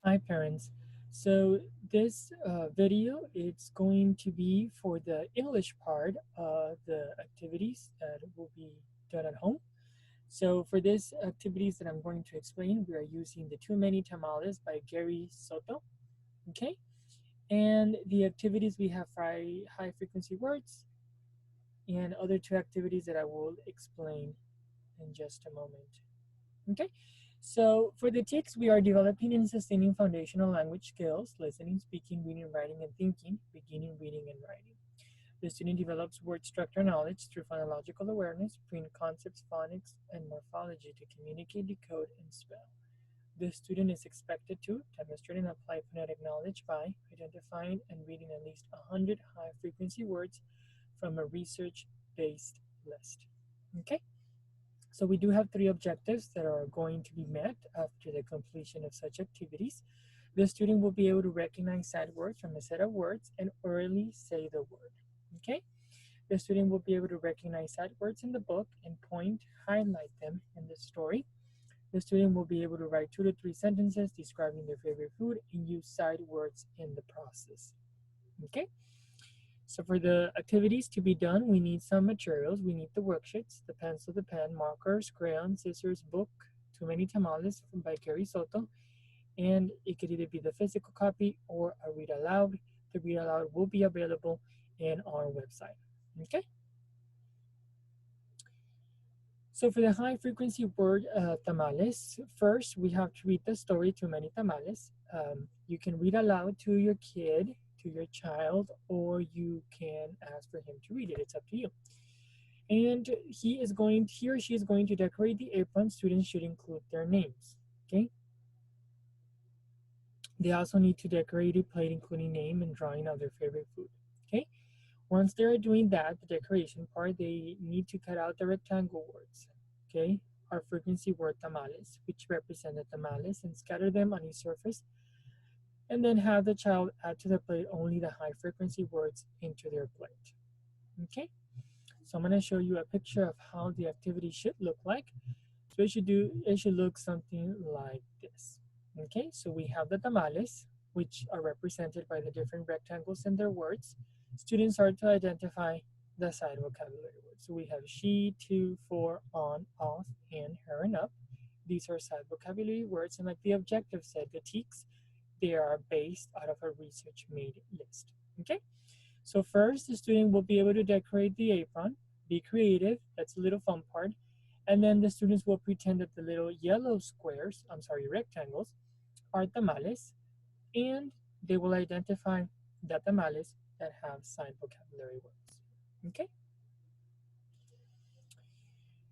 Hi parents. So this video it's going to be for the English part of the activities that will be done at home. So for this activities that I'm going to explain, we are using the Too Many Tamales by Gary Soto. Okay, and the activities we have high frequency words and other two activities that I will explain in just a moment. Okay, so for the TICs, we are developing and sustaining foundational language skills, listening, speaking, reading, writing, and thinking, beginning reading and writing. The student develops word structure knowledge through phonological awareness, print concepts, phonics, and morphology to communicate, decode, and spell. The student is expected to demonstrate and apply phonetic knowledge by identifying and reading at least 100 high-frequency words from a research-based list. Okay? So we do have three objectives that are going to be met after the completion of such activities. The student will be able to recognize sight words from a set of words and orally say the word. Okay? The student will be able to recognize sight words in the book and highlight them in the story. The student will be able to write 2 to 3 sentences describing their favorite food and use sight words in the process. Okay? So for the activities to be done, we need some materials. We need the worksheets, the pencil, the pen, markers, crayons, scissors, book, Too Many Tamales by Gary Soto. And it could either be the physical copy or a read aloud. The read aloud will be available in our website. Okay? So for the high frequency word tamales, first we have to read the story Too Many Tamales. You can read aloud to your kid, to your child, or you can ask for him to read it. It's up to you. And he or she is going to decorate the apron. Students should include their names. Okay. They also need to decorate a plate including name and drawing of their favorite food. Okay. Once they're doing that, the decoration part, they need to cut out the rectangle words. Okay. Our frequency word tamales, which represent the tamales, and scatter them on a surface. And then have the child add to the plate only the high frequency words into their plate. Okay. So I'm going to show you a picture of how the activity should look like. So it should look something like this. Okay, so we have the tamales, which are represented by the different rectangles in their words. Students are to identify the side vocabulary words. So we have she, to, for, on, off, and her, and up. These are side vocabulary words, and like the objective said, the TEKS, they are based out of a research-made list. Okay, so first, the student will be able to decorate the apron, be creative, that's a little fun part, and then the students will pretend that the little yellow squares, rectangles, are tamales, and they will identify the tamales that have signed vocabulary words. Okay?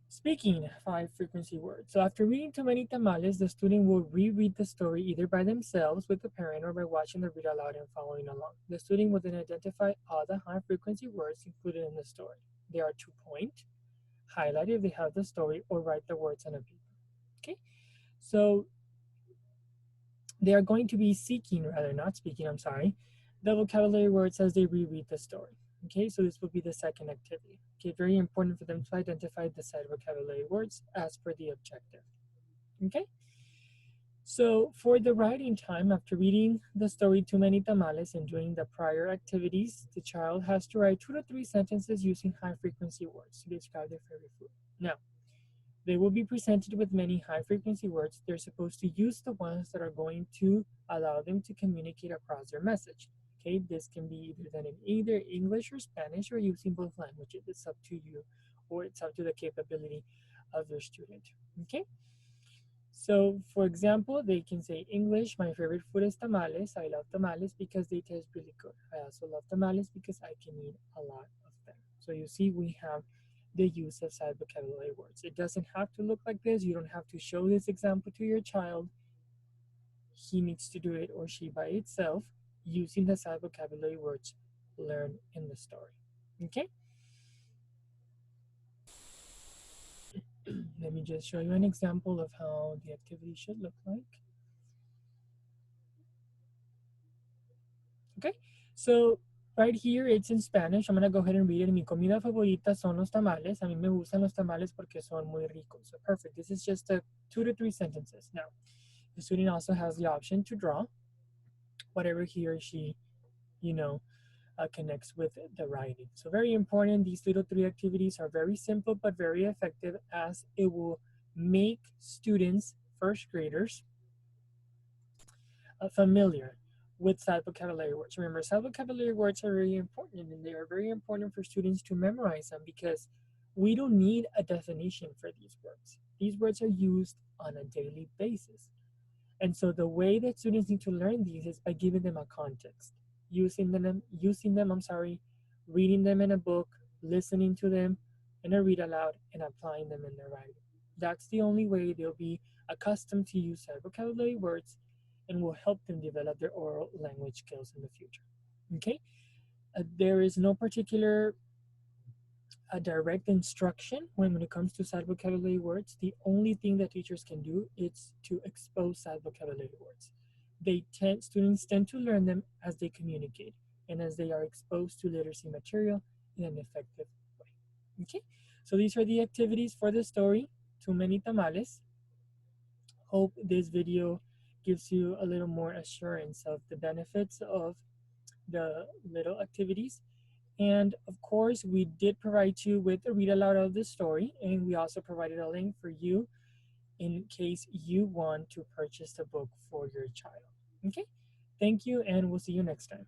Speaking high frequency words. So after reading Too Many Tamales, the student will reread the story either by themselves with the parent or by watching the read aloud and following along. The student will then identify all the high frequency words included in the story. They are to point, highlight if they have the story, or write the words on a paper. Okay? So they are going to be seeking, rather not speaking, I'm sorry, the vocabulary words as they reread the story. Okay, so this will be the second activity. Okay, very important for them to identify the said vocabulary words as per the objective. Okay, so for the writing time, after reading the story Too Many Tamales and doing the prior activities, the child has to write 2 to 3 sentences using high frequency words to describe their favorite food. Now, they will be presented with many high frequency words. They're supposed to use the ones that are going to allow them to communicate across their message. Okay, this can be either done in either English or Spanish or using both languages. It's up to you, or it's up to the capability of your student. Okay, so for example, they can say English, my favorite food is tamales. I love tamales because they taste really good. I also love tamales because I can eat a lot of them. So you see, we have the use of side vocabulary words. It doesn't have to look like this. You don't have to show this example to your child. He needs to do it, or she, by itself, using the side vocabulary words learned in the story. Okay? Let me just show you an example of how the activity should look like. Okay, so right here it's in Spanish. I'm gonna go ahead and read it. Mi comida favorita son los tamales. A mí me gustan los tamales porque son muy ricos. So perfect. This is just 2 to 3 sentences. Now, The student also has the option to draw whatever he or she, you know, connects with the writing. So very important, these little three activities are very simple but very effective, as it will make students, first graders, familiar with sad vocabulary words. Remember, sad vocabulary words are very important, and they are very important for students to memorize them, because we don't need a definition for these words. These words are used on a daily basis. And so the way that students need to learn these is by giving them a context, reading them in a book, listening to them in a read aloud, and applying them in their writing. That's the only way they'll be accustomed to use their vocabulary words, and will help them develop their oral language skills in the future. Okay? There is no particular direct instruction when it comes to sad vocabulary words. The only thing that teachers can do is to expose sad vocabulary words. Students tend to learn them as they communicate and as they are exposed to literacy material in an effective way. Okay, so these are the activities for the story Too Many Tamales. Hope this video gives you a little more assurance of the benefits of the little activities. And of course, we did provide you with a read aloud of the story, and we also provided a link for you in case you want to purchase the book for your child. Okay, thank you, and we'll see you next time.